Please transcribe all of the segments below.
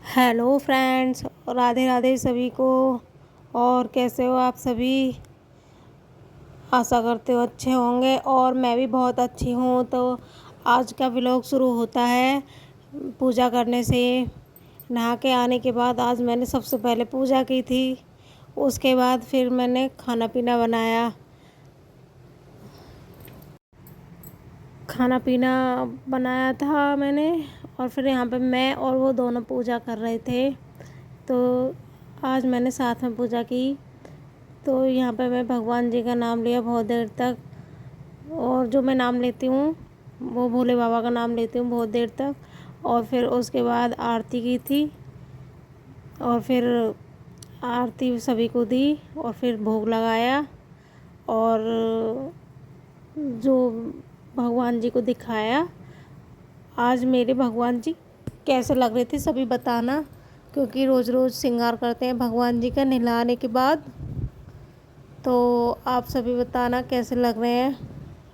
Hello friends, Radhe Radhe सभी को। और कैसे हो आप सभी? आशा करते हो अच्छे होंगे और मैं भी बहुत अच्छी हूँ। तो आज का व्लॉग शुरू होता है पूजा करने से। नहा के आने के बाद आज मैंने सबसे पहले पूजा की थी। उसके बाद फिर मैंने खाना पीना बनाया। खाना पीना बनाया था मैंने, और फिर यहाँ पे मैं और वो दोनों पूजा कर रहे थे। तो आज मैंने साथ में पूजा की। तो यहाँ पे मैं भगवान जी का नाम लिया बहुत देर तक, और जो मैं नाम लेती हूँ वो भोले बाबा का नाम लेती हूँ बहुत देर तक। और फिर उसके बाद आरती की थी, और फिर आरती सभी को दी, और फिर भोग लगाया। और जो भगवान जी को दिखाया। आज मेरे भगवान जी कैसे लग रहे थे सभी बताना, क्योंकि रोज़ रोज़ श्रृंगार करते हैं भगवान जी का नहलाने के बाद। तो आप सभी बताना कैसे लग रहे हैं।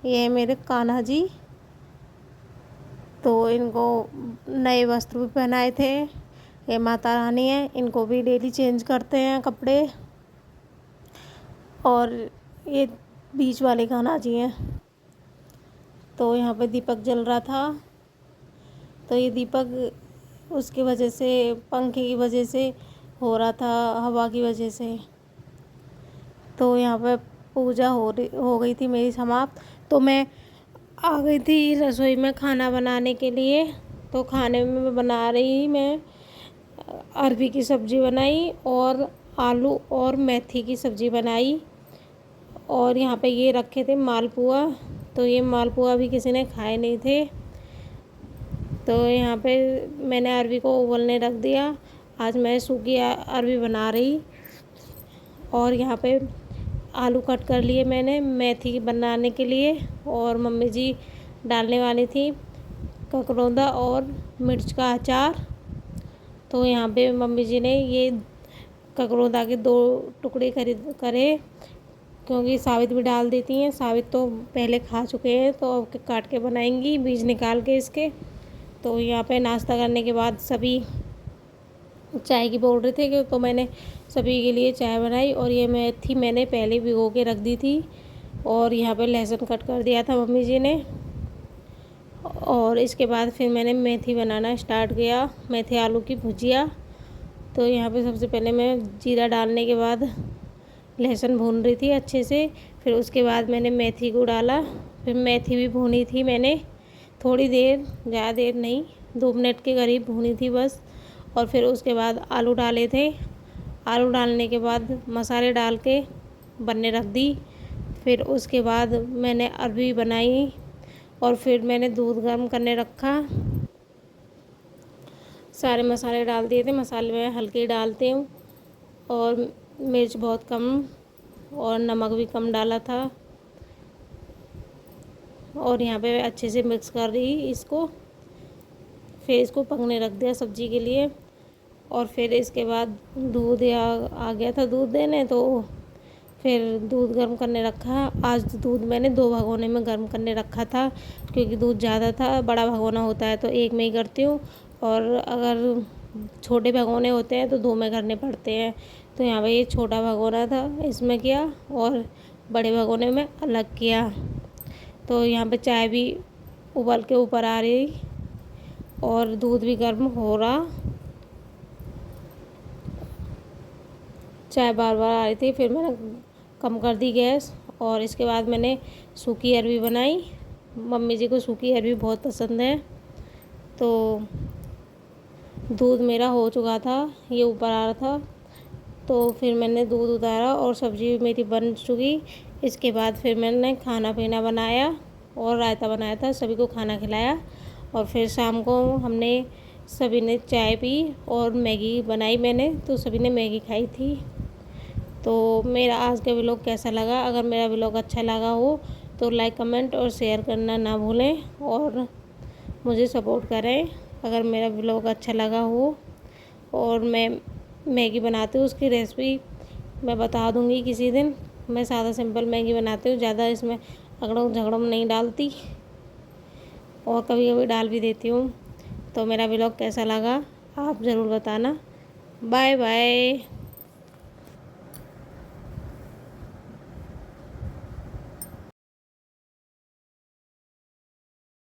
ये है मेरे कान्हा जी। तो इनको नए वस्त्र भी पहनाए थे। ये माता रानी है, इनको भी डेली चेंज करते हैं कपड़े। और ये बीच वाले कान्हा जी हैं। तो यहाँ पे दीपक जल रहा था। तो ये दीपक उसकी वजह से, पंखे की वजह से हो रहा था, हवा की वजह से। तो यहाँ पे पूजा हो गई थी मेरी समाप्त। तो मैं आ गई थी रसोई में खाना बनाने के लिए। तो खाने में मैं बना रही, मैं अरबी की सब्ज़ी बनाई और आलू और मेथी की सब्ज़ी बनाई। और यहाँ पे ये रखे थे मालपुआ। तो ये मालपुआ भी किसी ने खाए नहीं थे। तो यहाँ पे मैंने अरबी को उबलने रख दिया। आज मैं सूखी अरबी बना रही। और यहाँ पे आलू कट कर लिए मैंने मेथी बनाने के लिए। और मम्मी जी डालने वाली थी ककरौंदा और मिर्च का अचार। तो यहाँ पे मम्मी जी ने ये ककरौंदा के 2 टुकड़े करे, क्योंकि साबित भी डाल देती हैं। साबित तो पहले खा चुके हैं, तो अब काट के बनाएंगी बीज निकाल के इसके। तो यहाँ पे नाश्ता करने के बाद सभी चाय की बोल रहे थे कि, तो मैंने सभी के लिए चाय बनाई। और ये मेथी मैंने पहले भिगो के रख दी थी। और यहाँ पे लहसुन कट कर दिया था मम्मी जी ने। और इसके बाद फिर मैंने मेथी बनाना स्टार्ट किया, मेथी आलू की भुजिया। तो यहाँ पे सबसे पहले मैं जीरा डालने के बाद लहसुन भून रही थी अच्छे से। फिर उसके बाद मैंने मेथी को डाला। फिर मेथी भी भूनी थी मैंने थोड़ी देर, ज़्यादा देर नहीं, 2 मिनट के करीब भूनी थी बस। और फिर उसके बाद आलू डाले थे। आलू डालने के बाद मसाले डाल के बनने रख दी। फिर उसके बाद मैंने अरबी बनाई। और फिर मैंने दूध गर्म करने रखा। सारे मसाले डाल दिए थे। मसाले मैं हल्के डालती हूँ, और मिर्च बहुत कम, और नमक भी कम डाला था। और यहाँ पे अच्छे से मिक्स कर रही इसको। फिर इसको पकने रख दिया सब्जी के लिए। और फिर इसके बाद दूध आ गया था दूध देने। तो फिर दूध गर्म करने रखा। आज दूध मैंने 2 भगोने में गर्म करने रखा था, क्योंकि दूध ज़्यादा था। बड़ा भगोना होता है तो एक में ही करती हूँ, और अगर छोटे भगोने होते हैं तो 2 में करने पड़ते हैं। तो यहाँ पे ये छोटा भगोना था, इसमें किया, और बड़े भगोने में अलग किया। तो यहाँ पे चाय भी उबल के ऊपर आ रही, और दूध भी गर्म हो रहा। चाय बार बार आ रही थी, फिर मैंने कम कर दी गैस। और इसके बाद मैंने सूखी अरबी बनाई। मम्मी जी को सूखी अरबी बहुत पसंद है। तो दूध मेरा हो चुका था, ये ऊपर आ रहा था। तो फिर मैंने दूध उतारा और सब्ज़ी मेरी बन चुकी। इसके बाद फिर मैंने खाना पीना बनाया और रायता बनाया था, सभी को खाना खिलाया। और फिर शाम को हमने सभी ने चाय पी और मैगी बनाई मैंने, तो सभी ने मैगी खाई थी। तो मेरा आज का व्लॉग कैसा लगा? अगर मेरा व्लॉग अच्छा लगा हो तो लाइक, कमेंट और शेयर करना ना भूलें, और मुझे सपोर्ट करें अगर मेरा व्लॉग अच्छा लगा हो। और मैं मैगी बनाती हूँ, उसकी रेसिपी मैं बता दूँगी किसी दिन। मैं सादा सिंपल मैगी बनाती हूँ, ज़्यादा इसमें अगड़म झगड़म नहीं डालती, और कभी कभी डाल भी देती हूँ। तो मेरा व्लॉग कैसा लगा आप ज़रूर बताना। Bye bye.